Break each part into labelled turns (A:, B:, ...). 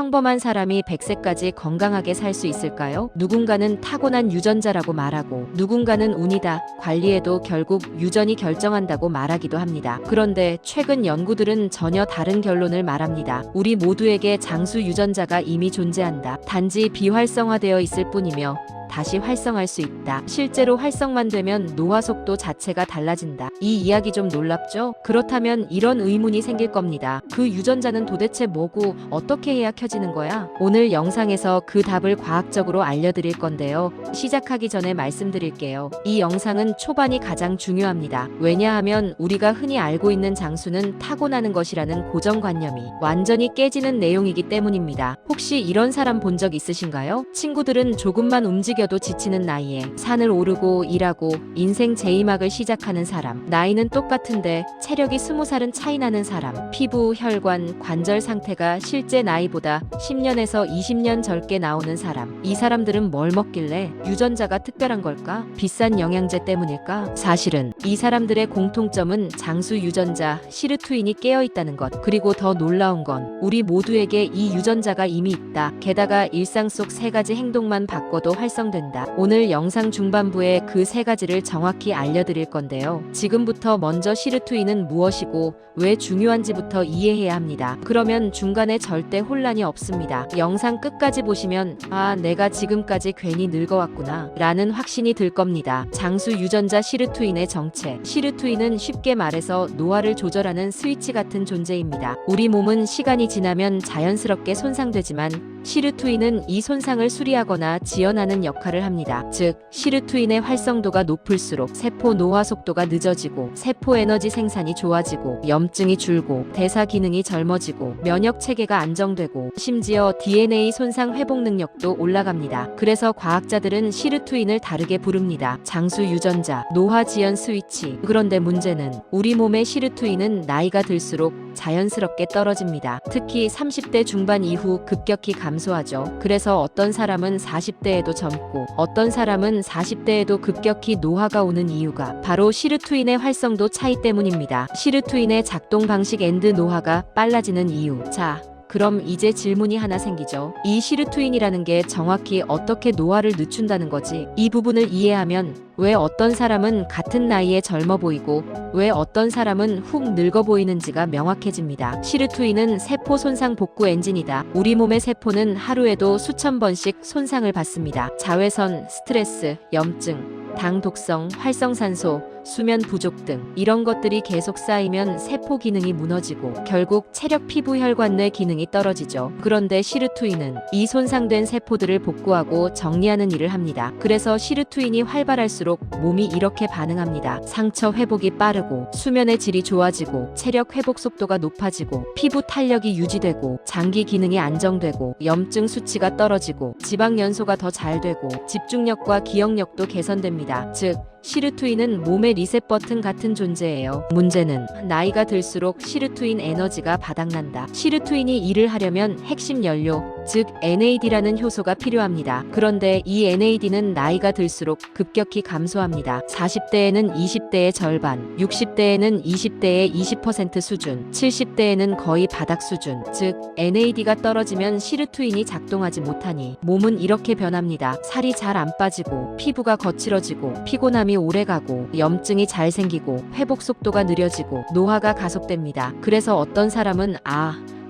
A: 평범한 사람이 100세까지 건강하게 살 수 있을까요? 누군가는 타고난 유전자라고 말하고 누군가는 운이다, 관리에도 결국 유전이 결정한다고 말하기도 합니다. 그런데 최근 연구들은 전혀 다른 결론을 말합니다. 우리 모두에게 장수 유전자가 이미 존재한다. 단지 비활성화되어 있을 뿐이며 다시 활성화할 수 있다. 실제로 활성만 되면 노화 속도 자체가 달라진다. 이 이야기 좀 놀랍죠? 그렇다면 이런 의문이 생길 겁니다. 그 유전자는 도대체 뭐고 어떻게 해야 켜지는 거야? 오늘 영상에서 그 답을 과학적으로 알려드릴 건데요. 시작하기 전에 말씀드릴게요. 이 영상은 초반이 가장 중요합니다. 왜냐하면 우리가 흔히 알고 있는 장수는 타고나는 것이라는 고정관념이 완전히 깨지는 내용이기 때문입니다. 혹시 이런 사람 본 적 있으신가요? 친구들은 조금만 움직여도 지치는 나이에 산을 오르고 일하고 인생 제2막을 시작하는 사람, 나이는 똑같은데 체력이 20살은 차이 나는 사람, 피부, 혈관, 관절 상태가 실제 나이보다 10년에서 20년 젊게 나오는 사람. 이 사람들은 뭘 먹길래 유전자가 특별한 걸까? 비싼 영양제 때문일까? 사실은 이 사람들의 공통점은 장수 유전자 시르투인이 깨어있다는 것. 그리고 더 놀라운 건 우리 모두에게 이 유전자가 이미 있다. 게다가 일상 속 3가지 행동만 바꿔도 활성된다. 오늘 영상 중반부에 그 3가지를 정확히 알려드릴 건데요. 지금부터 먼저 시르투인은 무엇이고 왜 중요한지부터 이해해야 합니다. 그러면 중간에 절대 혼란이 없습니다. 영상 끝까지 보시면 아, 내가 지금까지 괜히 늙어왔구나 라는 확신이 들 겁니다. 장수 유전자 시르투인의 정체. 시르투인은 쉽게 말해서 노화를 조절하는 스위치 같은 존재입니다. 우리 몸은 시간이 지나면 자연스럽게 손상되지만 시르투인은 이 손상을 수리하거나 지연하는 역할을 합니다. 즉, 시르투인의 활성도가 높을수록 세포 노화 속도가 늦어지고 세포 에너지 생산이 좋아지고 염증이 줄고 대사 기능이 젊어지고 면역 체계가 안정되고 심지어 DNA 손상 회복 능력도 올라갑니다. 그래서 과학자들은 시르투인을 다르게 부릅니다. 장수 유전자, 노화 지연 스위치. 그런데 문제는 우리 몸의 시르투인은 나이가 들수록 자연스럽게 떨어집니다. 특히 30대 중반 이후 급격히 감소하죠. 그래서 어떤 사람은 40대에도 젊고 어떤 사람은 40대에도 급격히 노화가 오는 이유가 바로 시르투인의 활성도 차이 때문입니다. 시르투인의 작동 방식 앤드 노화가 빨라지는 이유. 자, 그럼 이제 질문이 하나 생기죠. 이 시르투인이라는 게 정확히 어떻게 노화를 늦춘다는 거지? 이 부분을 이해하면 왜 어떤 사람은 같은 나이에 젊어 보이고 왜 어떤 사람은 훅 늙어 보이는지가 명확해집니다. 시르투인은 세포 손상 복구 엔진이다. 우리 몸의 세포는 하루에도 수천 번씩 손상을 받습니다. 자외선, 스트레스, 염증, 당 독성, 활성산소, 수면 부족 등 이런 것들이 계속 쌓이면 세포 기능이 무너지고 결국 체력, 피부, 혈관, 뇌 기능이 떨어지죠. 그런데 시르투인은 이 손상된 세포들을 복구하고 정리하는 일을 합니다. 그래서 시르투인이 활발할수록 몸이 이렇게 반응합니다. 상처 회복이 빠르고 수면의 질이 좋아지고 체력 회복 속도가 높아지고 피부 탄력이 유지되고 장기 기능이 안정되고 염증 수치가 떨어지고 지방 연소가 더 잘 되고 집중력과 기억력도 개선됩니다. 즉, 시르투인은 몸의 리셋 버튼 같은 존재예요. 문제는 나이가 들수록 시르투인 에너지가 바닥난다. 시르투인이 일을 하려면 핵심 연료, 즉 NAD라는 효소가 필요합니다. 그런데 이 NAD는 나이가 들수록 급격히 감소합니다. 40대에는 20대의 절반, 60대에는 20대의 20% 수준, 70대에는 거의 바닥 수준. 즉 NAD가 떨어지면 시르투인이 작동하지 못하니 몸은 이렇게 변합니다. 살이 잘 안 빠지고 피부가 거칠어지고 피곤함이 오래가고 염증이 잘 생기고 회복 속도가 느려지고 노화가 가속됩니다. 그래서 어떤 사람은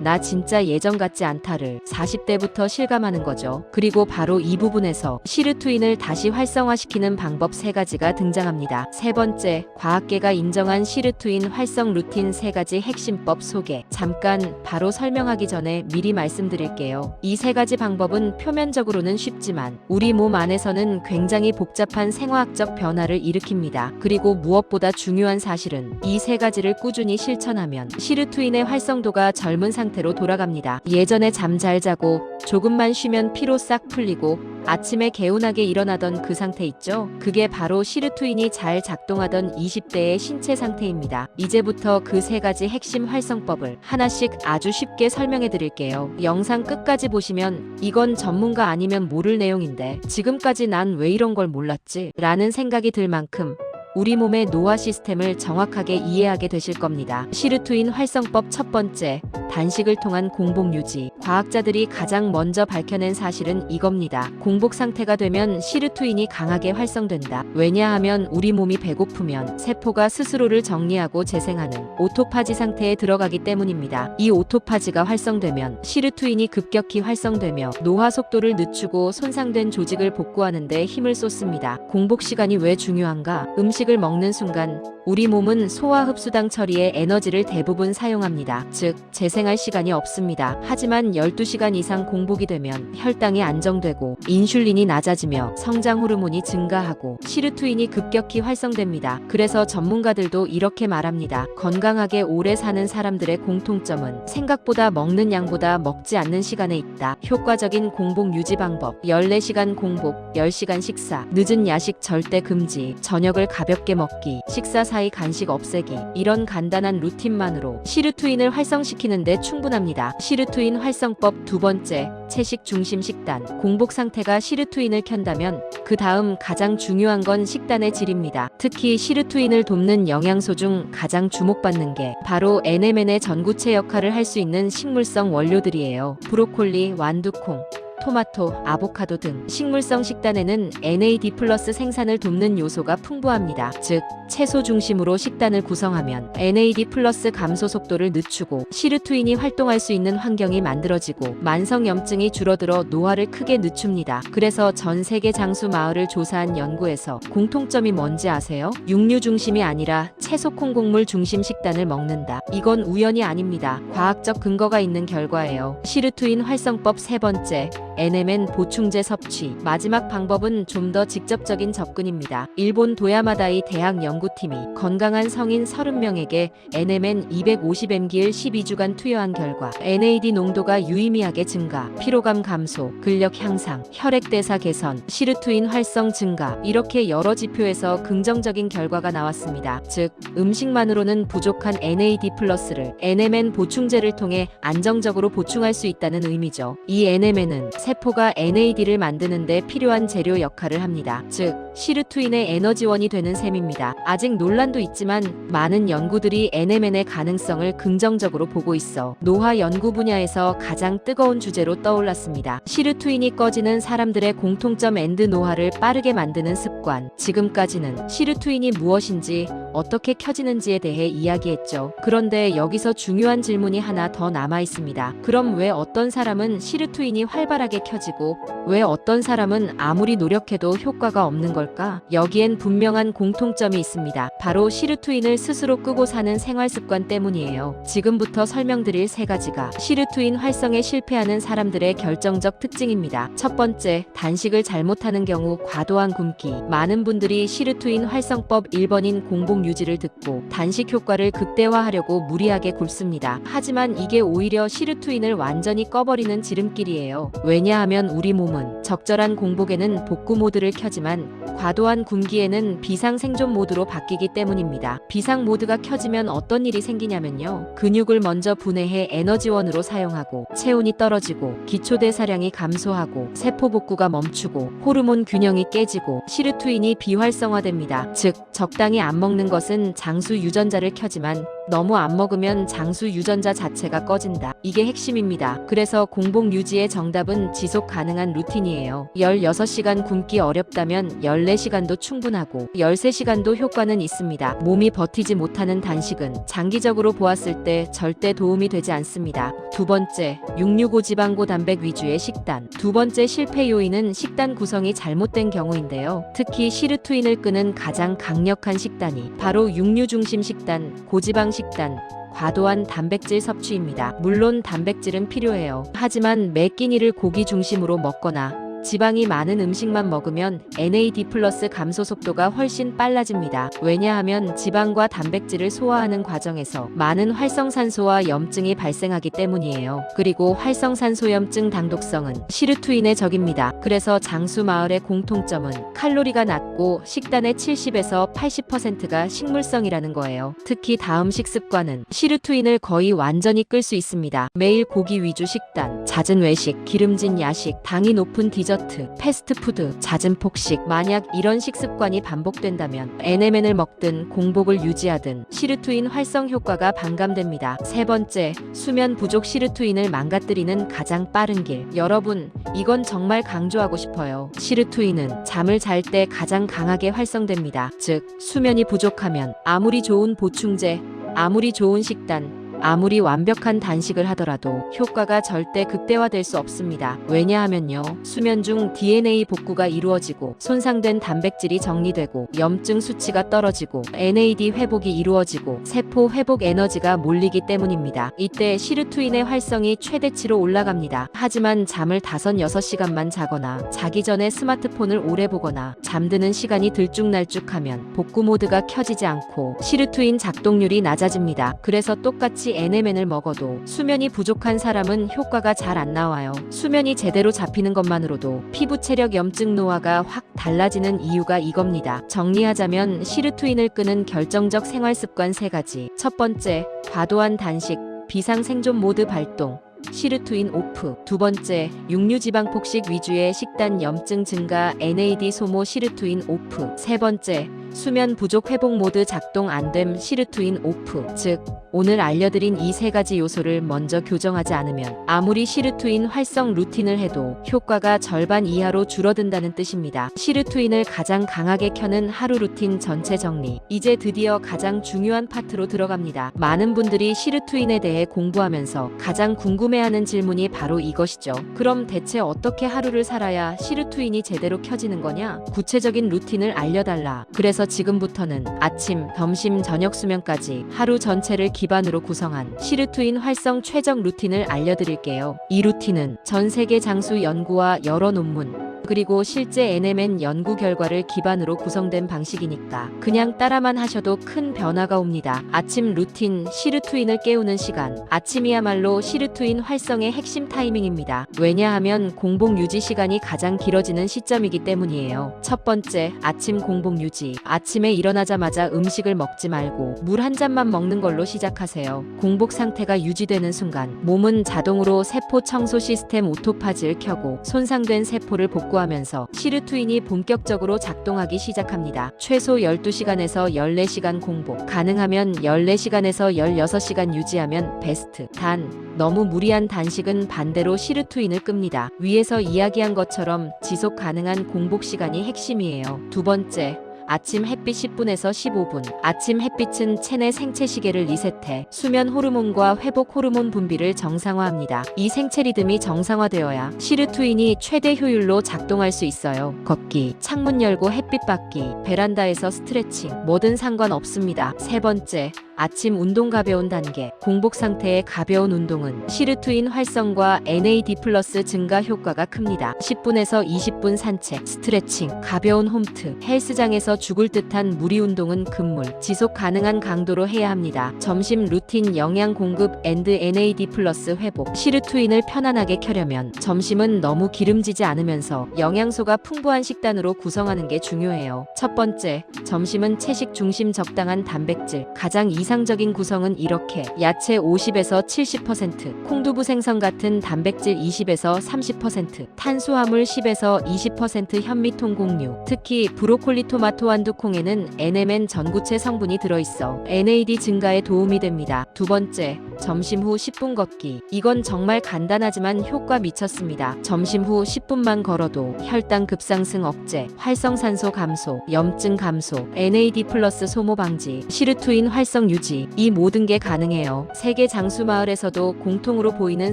A: 나 진짜 예전 같지 않다를 40대부터 실감하는 거죠. 그리고 바로 이 부분에서 시르투인을 다시 활성화시키는 방법 3가지가 등장합니다. 세 번째, 과학계가 인정한 시르투인 활성 루틴 3가지 핵심법 소개. 잠깐 바로 설명하기 전에 미리 말씀드릴게요. 이 3가지 방법은 표면적으로는 쉽지만 우리 몸 안에서는 굉장히 복잡한 생화학적 변화를 일으킵니다. 그리고 무엇보다 중요한 사실은 이 3가지를 꾸준히 실천하면 시르투인의 활성도가 젊은 상태로 돌아갑니다. 예전에 잠 잘 자고 조금만 쉬면 피로 싹 풀리고 아침에 개운하게 일어나던 그 상태 있죠? 그게 바로 시르투인이 잘 작동하던 20대의 신체 상태입니다. 이제부터 그 3가지 핵심 활성법을 하나씩 아주 쉽게 설명해 드릴게요. 영상 끝까지 보시면 이건 전문가 아니면 모를 내용인데 지금까지 난 왜 이런 걸 몰랐지? 라는 생각이 들 만큼 우리 몸의 노화 시스템을 정확하게 이해하게 되실 겁니다. 시르투인 활성법 첫 번째, 단식을 통한 공복 유지. 과학자들이 가장 먼저 밝혀낸 사실은 이겁니다. 공복 상태가 되면 시르투인이 강하게 활성된다. 왜냐하면 우리 몸이 배고프면 세포가 스스로를 정리하고 재생하는 오토파지 상태에 들어가기 때문입니다. 이 오토파지가 활성되면 시르투인이 급격히 활성되며 노화 속도를 늦추고 손상된 조직을 복구하는 데 힘을 쏟습니다. 공복 시간이 왜 중요한가? 음식을 먹는 순간 우리 몸은 소화 흡수당 처리에 에너지를 대부분 사용합니다. 즉, 재생할 시간이 없습니다. 하지만 12시간 이상 공복이 되면 혈당이 안정되고 인슐린이 낮아지며 성장 호르몬이 증가하고 시르투인이 급격히 활성됩니다. 그래서 전문가들도 이렇게 말합니다. 건강하게 오래 사는 사람들의 공통점은 생각보다 먹는 양보다 먹지 않는 시간에 있다. 효과적인 공복 유지 방법: 14시간 공복, 10시간 식사, 늦은 야식 절대 금지, 저녁을 가볍게 먹기, 식사 사이 간식 없애기. 이런 간단한 루틴만으로 시르투인을 활성시키는 데 충분합니다. 시르투인 활성법 두 번째, 채식 중심 식단. 공복 상태가 시르투인을 켠다면 그 다음 가장 중요한 건 식단의 질입니다. 특히 시르투인을 돕는 영양소 중 가장 주목받는 게 바로 NMN의 전구체 역할을 할 수 있는 식물성 원료들이에요. 브로콜리, 완두콩, 토마토, 아보카도 등 식물성 식단에는 NAD+ 생산을 돕는 요소가 풍부합니다. 즉, 채소 중심으로 식단을 구성하면 NAD+ 감소 속도를 늦추고 시르투인이 활동할 수 있는 환경이 만들어지고 만성염증이 줄어들어 노화를 크게 늦춥니다. 그래서 전 세계 장수 마을을 조사한 연구에서 공통점이 뭔지 아세요? 육류 중심이 아니라 채소 콩곡물 중심 식단을 먹는다. 이건 우연이 아닙니다. 과학적 근거가 있는 결과예요. 시르투인 활성법 세 번째, NMN 보충제 섭취. 마지막 방법은 좀 더 직접적인 접근입니다. 일본 도야마다이 대학 연구팀이 건강한 성인 30명에게 NMN 250mg를 12주간 투여한 결과 NAD 농도가 유의미하게 증가, 피로감 감소, 근력 향상, 혈액대사 개선, 시르투인 활성 증가, 이렇게 여러 지표에서 긍정적인 결과가 나왔습니다. 즉, 음식만으로는 부족한 NAD+를 NMN 보충제를 통해 안정적으로 보충할 수 있다는 의미죠. 이 NMN은 세포가 NAD를 만드는 데 필요한 재료 역할을 합니다. 즉, 시르투인의 에너지원이 되는 셈입니다. 아직 논란도 있지만 많은 연구들이 NMN의 가능성을 긍정적으로 보고 있어 노화 연구 분야에서 가장 뜨거운 주제로 떠올랐습니다. 시르투인이 꺼지는 사람들의 공통점 엔드 노화를 빠르게 만드는 습관. 지금까지는 시르투인이 무엇인지 어떻게 켜지는지에 대해 이야기했죠. 그런데 여기서 중요한 질문이 하나 더 남아 있습니다. 그럼 왜 어떤 사람은 시르투인이 활발하게 켜지고 왜 어떤 사람은 아무리 노력해도 효과가 없는 걸까? 여기엔 분명한 공통점이 있습니다. 바로 시르투인을 스스로 끄고 사는 생활 습관 때문이에요. 지금부터 설명드릴 세 가지가 시르투인 활성에 실패하는 사람들의 결정적 특징입니다. 첫 번째, 단식을 잘못하는 경우 과도한 굶기. 많은 분들이 시르투인 활성법 1번인 공복 유지를 듣고 단식 효과를 극대화하려고 무리하게 굶습니다. 하지만 이게 오히려 시르투인을 완전히 꺼버리는 지름길이에요. 왜냐하면 우리 몸은 적절한 공복에는 복구 모드를 켜지만 과도한 굶기에는 비상 생존 모드로 바뀌기 때문입니다. 비상 모드가 켜지면 어떤 일이 생기냐면요. 근육을 먼저 분해해 에너지원으로 사용하고 체온이 떨어지고 기초대사량이 감소하고 세포 복구가 멈추고 호르몬 균형이 깨지고 시르투인이 비활성화됩니다. 즉, 적당히 안 먹는 것은 장수 유전자를 켜지만 너무 안 먹으면 장수 유전자 자체가 꺼진다. 이게 핵심입니다. 그래서 공복 유지의 정답은 지속 가능한 루틴이에요. 16시간 굶기 어렵다면 14시간도 충분하고 13시간도 효과는 있습니다. 몸이 버티지 못하는 단식은 장기적으로 보았을 때 절대 도움이 되지 않습니다. 두 번째, 육류고지방고 단백 위주의 식단. 두 번째 실패 요인은 식단 구성이 잘못된 경우인데요. 특히 시르투인을 끄는 가장 강력한 식단이 바로 육류 중심 식단, 고지방 식단, 과도한 단백질 섭취입니다. 물론 단백질은 필요해요. 하지만 매 끼니를 고기 중심으로 먹거나 지방이 많은 음식만 먹으면 NAD+ 감소 속도가 훨씬 빨라집니다. 왜냐하면 지방과 단백질을 소화하는 과정에서 많은 활성산소와 염증이 발생하기 때문이에요. 그리고 활성산소염증 당독성은 시르투인의 적입니다. 그래서 장수 마을의 공통점은 칼로리가 낮고 식단의 70에서 80%가 식물성이라는 거예요. 특히 다음 식습관은 시르투인을 거의 완전히 끌 수 있습니다. 매일 고기 위주 식단, 잦은 외식, 기름진 야식, 당이 높은 디저트 디저트, 패스트푸드, 잦은 폭식. 만약 이런 식습관이 반복된다면 NMN을 먹든 공복을 유지하든 시르투인 활성 효과가 반감됩니다. 세 번째, 수면 부족 시르투인을 망가뜨리는 가장 빠른 길. 여러분, 이건 정말 강조하고 싶어요. 시르투인은 잠을 잘 때 가장 강하게 활성됩니다. 즉, 수면이 부족하면 아무리 좋은 보충제, 아무리 좋은 식단, 아무리 완벽한 단식을 하더라도 효과가 절대 극대화될 수 없습니다. 왜냐하면요, 수면 중 DNA 복구가 이루어지고 손상된 단백질이 정리되고 염증 수치가 떨어지고 NAD 회복이 이루어지고 세포 회복 에너지가 몰리기 때문입니다. 이때 시르투인의 활성이 최대치로 올라갑니다. 하지만 잠을 5-6시간만 자거나 자기 전에 스마트폰을 오래 보거나 잠드는 시간이 들쭉날쭉하면 복구 모드가 켜지지 않고 시르투인 작동률이 낮아집니다. 그래서 똑같이 NMN을 먹어도 수면이 부족한 사람은 효과가 잘 안 나와요. 수면이 제대로 잡히는 것만으로도 피부 체력 염증 노화가 확 달라지는 이유가 이겁니다. 정리하자면 시르투인을 끄는 결정적 생활습관 3가지. 첫 번째, 과도한 단식, 비상생존 모드 발동. 시르투인 오프. 두 번째, 육류지방 폭식 위주의 식단 염증 증가 NAD 소모 시르투인 오프. 세 번째, 수면 부족 회복 모드 작동 안됨 시르투인 오프. 즉, 오늘 알려드린 이 3가지 요소를 먼저 교정하지 않으면 아무리 시르투인 활성 루틴을 해도 효과가 절반 이하로 줄어든다는 뜻입니다. 시르투인을 가장 강하게 켜는 하루 루틴 전체 정리. 이제 드디어 가장 중요한 파트로 들어갑니다. 많은 분들이 시르투인에 대해 공부하면서 가장 궁금해하는 질문이 바로 이것이죠. 그럼 대체 어떻게 하루를 살아야 시르투인이 제대로 켜지는 거냐? 구체적인 루틴을 알려달라. 그래서 지금부터는 아침, 점심, 저녁 수면까지 하루 전체를 기반으로 구성한 시르투인 활성 최적 루틴을 알려드릴게요. 이 루틴은 전 세계 장수 연구와 여러 논문, 그리고 실제 NMN 연구 결과를 기반으로 구성된 방식이니까 그냥 따라만 하셔도 큰 변화가 옵니다. 아침 루틴, 시르투인을 깨우는 시간. 아침이야말로 시르투인 활성의 핵심 타이밍입니다. 왜냐하면 공복 유지 시간이 가장 길어지는 시점이기 때문이에요. 첫 번째, 아침 공복 유지. 아침에 일어나자마자 음식을 먹지 말고 물 한 잔만 먹는 걸로 시작하세요. 공복 상태가 유지되는 순간 몸은 자동으로 세포 청소 시스템 오토파지를 켜고 손상된 세포를 복구하면서 시르투인이 본격적으로 작동하기 시작합니다. 최소 12시간에서 14시간 공복, 가능하면 14시간에서 16시간 유지하면 베스트. 단, 너무 무리한 단식은 반대로 시르투인을 끕니다. 위에서 이야기한 것처럼 지속 가능한 공복 시간이 핵심이에요. 두 번째, 아침 햇빛 10분에서 15분. 아침 햇빛은 체내 생체 시계를 리셋해 수면 호르몬과 회복 호르몬 분비를 정상화합니다. 이 생체 리듬이 정상화되어야 시르투인이 최대 효율로 작동할 수 있어요. 걷기, 창문 열고 햇빛 받기, 베란다에서 스트레칭, 뭐든 상관없습니다. 세 번째, 아침 운동 가벼운 단계. 공복 상태의 가벼운 운동은 시르투인 활성과 NAD 플러스 증가 효과가 큽니다. 10분에서 20분 산책, 스트레칭, 가벼운 홈트, 헬스장에서 죽을 듯한 무리 운동은 금물, 지속 가능한 강도로 해야 합니다. 점심 루틴 영양 공급 앤드 NAD 플러스 회복. 시르투인을 편안하게 켜려면 점심은 너무 기름지지 않으면서 영양소가 풍부한 식단으로 구성하는 게 중요해요. 첫 번째, 점심은 채식 중심 적당한 단백질. 가장 이상적인 구성은 이렇게: 야채 50에서 70%, 콩두부 생선 같은 단백질 20에서 30%, 탄수화물 10에서 20%, 현미 통곡류, 특히 브로콜리 토마토 완두콩에는 NMN 전구체 성분이 들어있어 NAD 증가에 도움이 됩니다. 두 번째, 점심 후 10분 걷기. 이건 정말 간단하지만 효과 미쳤습니다. 점심 후 10분만 걸어도 혈당 급상승 억제, 활성산소 감소, 염증 감소, NAD 플러스 소모 방지, 시르투인 활성 유지, 이 모든 게 가능해요. 세계 장수 마을에서도 공통으로 보이는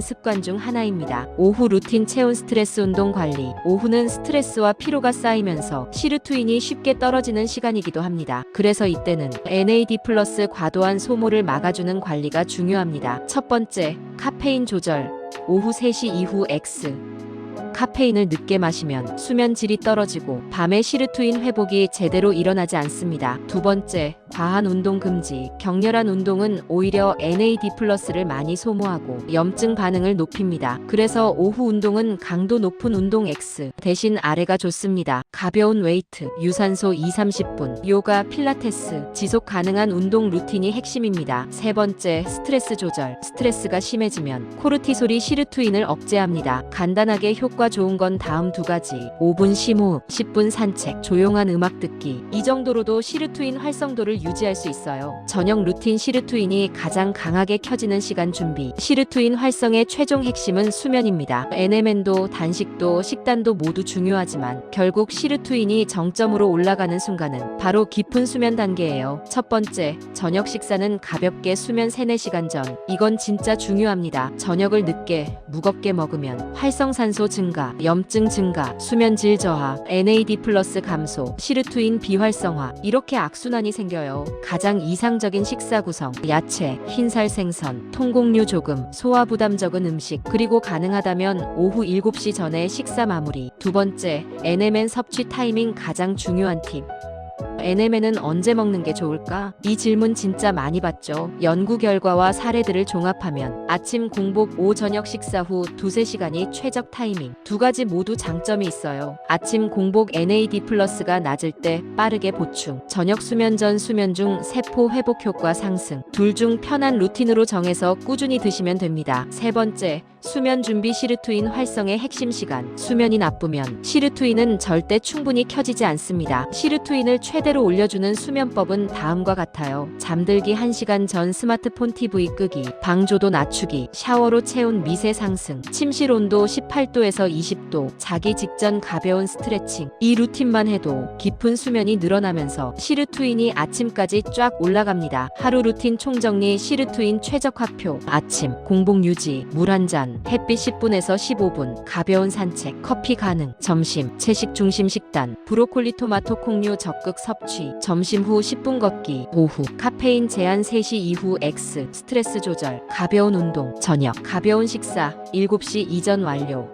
A: 습관 중 하나입니다. 오후 루틴 체온 스트레스 운동 관리. 오후는 스트레스와 피로가 쌓이면서 시르투인이 쉽게 떨어지는 시간이기도 합니다. 그래서 이때는 NAD 플러스 과도한 소모를 막아주는 관리가 중요합니다. 첫 번째, 카페인 조절. 오후 3시 이후 X. 카페인을 늦게 마시면 수면 질이 떨어지고 밤에 시르투인 회복이 제대로 일어나지 않습니다. 두 번째, 과한 운동 금지. 격렬한 운동은 오히려 NAD 플러스를 많이 소모하고 염증 반응을 높입니다. 그래서 오후 운동은 강도 높은 운동 X 대신 아래가 좋습니다. 가벼운 웨이트, 유산소 2-30분, 요가, 필라테스, 지속 가능한 운동 루틴이 핵심입니다. 세 번째, 스트레스 조절. 스트레스가 심해지면 코르티솔이 시르투인을 억제합니다. 간단하게 효과 효과 좋은 건 다음 두 가지. 5분 심호흡, 10분 산책, 조용한 음악 듣기. 이 정도로도 시르투인 활성도를 유지할 수 있어요. 저녁 루틴 시르투인이 가장 강하게 켜지는 시간 준비. 시르투인 활성의 최종 핵심은 수면입니다. NMN도 단식도 식단도 모두 중요하지만 결국 시르투인이 정점으로 올라가는 순간은 바로 깊은 수면 단계예요. 첫 번째, 저녁 식사는 가볍게 수면 3-4시간 전. 이건 진짜 중요합니다. 저녁을 늦게, 무겁게 먹으면 활성산소 증가, 염증 증가, 수면질 저하, NAD+ 감소, 시르투인 비활성화, 이렇게 악순환이 생겨요. 가장 이상적인 식사 구성: 야채, 흰살 생선, 통곡류 조금, 소화 부담 적은 음식, 그리고 가능하다면 오후 7시 전에 식사 마무리. 두 번째, NMN 섭취 타이밍 가장 중요한 팁. NMN은 언제 먹는 게 좋을까? 이 질문 진짜 많이 받죠. 연구 결과와 사례들을 종합하면 아침 공복, 오후 저녁 식사 후 2-3시간이 최적 타이밍. 두 가지 모두 장점이 있어요. 아침 공복 NAD+가 낮을 때 빠르게 보충, 저녁 수면 전 수면 중 세포 회복 효과 상승. 둘 중 편한 루틴으로 정해서 꾸준히 드시면 됩니다. 세 번째, 수면 준비 시르투인 활성의 핵심 시간. 수면이 나쁘면 시르투인은 절대 충분히 켜지지 않습니다. 시르투인을 최대로 올려주는 수면법은 다음과 같아요. 잠들기 1시간 전 스마트폰 TV 끄기, 방조도 낮추기, 샤워로 체온 미세 상승, 침실 온도 18도에서 20도, 자기 직전 가벼운 스트레칭. 이 루틴만 해도 깊은 수면이 늘어나면서 시르투인이 아침까지 쫙 올라갑니다. 하루 루틴 총정리. 시르투인 최적화표. 아침 공복 유지, 물 한 잔, 햇빛 10분에서 15분, 가벼운 산책, 커피 가능. 점심 채식 중심 식단, 브로콜리 토마토 콩류 적극 섭취, 점심 후 10분 걷기. 오후 카페인 제한 3시 이후 X, 스트레스 조절, 가벼운 운동. 저녁 가벼운 식사 7시 이전 완료.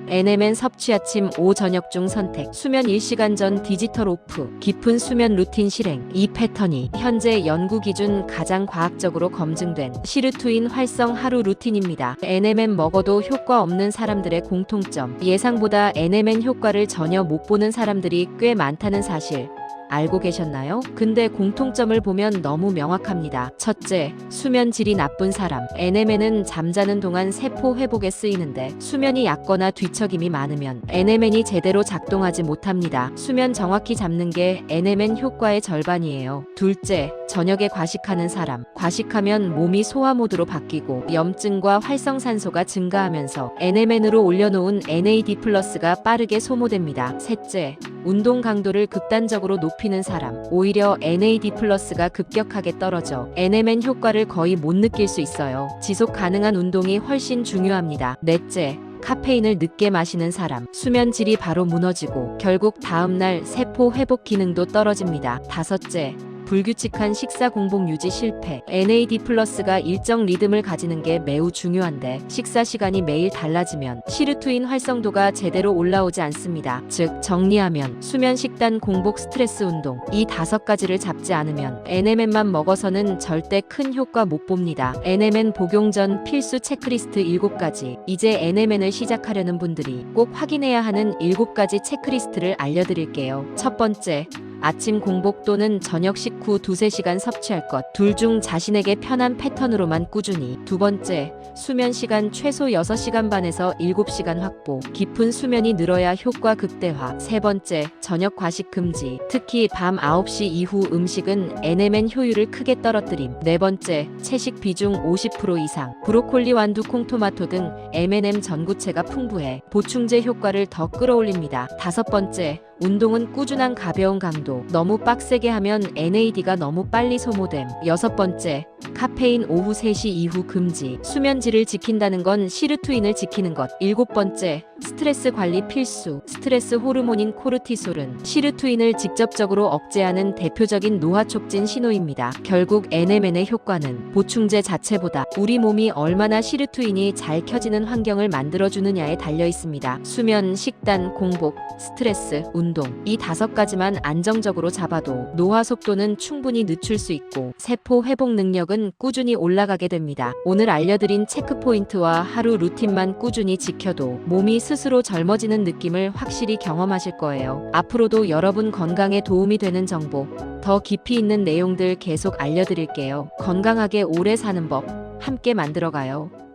A: NMN 섭취 아침, 오후 저녁 중 선택. 수면 1시간 전 디지털 오프, 깊은 수면 루틴 실행. 이 패턴이 현재 연구 기준 가장 과학적으로 검증된 시르투인 활성 하루 루틴입니다. NMN 먹어도 효과 없는 사람들의 공통점. 예상보다 NMN 효과를 전혀 못 보는 사람들이 꽤 많다는 사실 알고 계셨나요? 근데 공통점을 보면 너무 명확합니다. 첫째, 수면 질이 나쁜 사람. NMN은 잠자는 동안 세포 회복에 쓰이는데 수면이 얕거나 뒤척임이 많으면 NMN이 제대로 작동하지 못합니다. 수면 정확히 잡는 게 NMN 효과의 절반이에요. 둘째, 저녁에 과식하는 사람. 과식하면 몸이 소화 모드로 바뀌고 염증과 활성산소가 증가하면서 NMN으로 올려놓은 NAD+가 빠르게 소모됩니다. 셋째, 운동 강도를 극단적으로 높이는 사람. 오히려 NAD+가 급격하게 떨어져 NMN 효과를 거의 못 느낄 수 있어요. 지속 가능한 운동이 훨씬 중요합니다. 넷째, 카페인을 늦게 마시는 사람. 수면 질이 바로 무너지고 결국 다음날 세포 회복 기능도 떨어집니다. 다섯째, 불규칙한 식사 공복 유지 실패. NAD+가 일정 리듬을 가지는 게 매우 중요한데 식사 시간이 매일 달라지면 시르투인 활성도가 제대로 올라오지 않습니다. 즉 정리하면 수면, 식단, 공복, 스트레스, 운동, 이 5가지를 잡지 않으면 NMN만 먹어서는 절대 큰 효과 못 봅니다. NMN 복용 전 필수 체크리스트 7가지. 이제 NMN을 시작하려는 분들이 꼭 확인해야 하는 7가지 체크리스트를 알려드릴게요. 첫 번째, 아침 공복 또는 저녁 식후 2-3시간 섭취할 것. 둘 중 자신에게 편한 패턴으로만 꾸준히. 두 번째, 수면 시간 최소 6시간 반에서 7시간 확보. 깊은 수면이 늘어야 효과 극대화. 세 번째, 저녁 과식 금지. 특히 밤 9시 이후 음식은 NMN 효율을 크게 떨어뜨림. 네 번째, 채식 비중 50% 이상. 브로콜리, 완두, 콩토마토 등 M&M 전구체가 풍부해 보충제 효과를 더 끌어올립니다. 다섯 번째, 운동은 꾸준한 가벼운 강도. 너무 빡세게 하면 NAD가 너무 빨리 소모됨. 여섯 번째, 카페인 오후 3시 이후 금지. 수면질을 지킨다는 건 시르투인을 지키는 것. 일곱 번째, 스트레스 관리 필수. 스트레스 호르몬인 코르티솔은 시르투인을 직접적으로 억제하는 대표적인 노화 촉진 신호입니다. 결국 NMN의 효과는 보충제 자체보다 우리 몸이 얼마나 시르투인이 잘 켜지는 환경을 만들어주느냐에 달려 있습니다. 수면, 식단, 공복, 스트레스, 운동, 이 5가지만 안정적으로 잡아도 노화 속도는 충분히 늦출 수 있고 세포 회복 능력은 꾸준히 올라가게 됩니다. 오늘 알려드린 체크포인트와 하루 루틴만 꾸준히 지켜도 몸이 스스로 젊어지는 느낌을 확실히 경험하실 거예요. 앞으로도 여러분 건강에 도움이 되는 정보, 더 깊이 있는 내용들 계속 알려드릴게요. 건강하게 오래 사는 법 함께 만들어가요.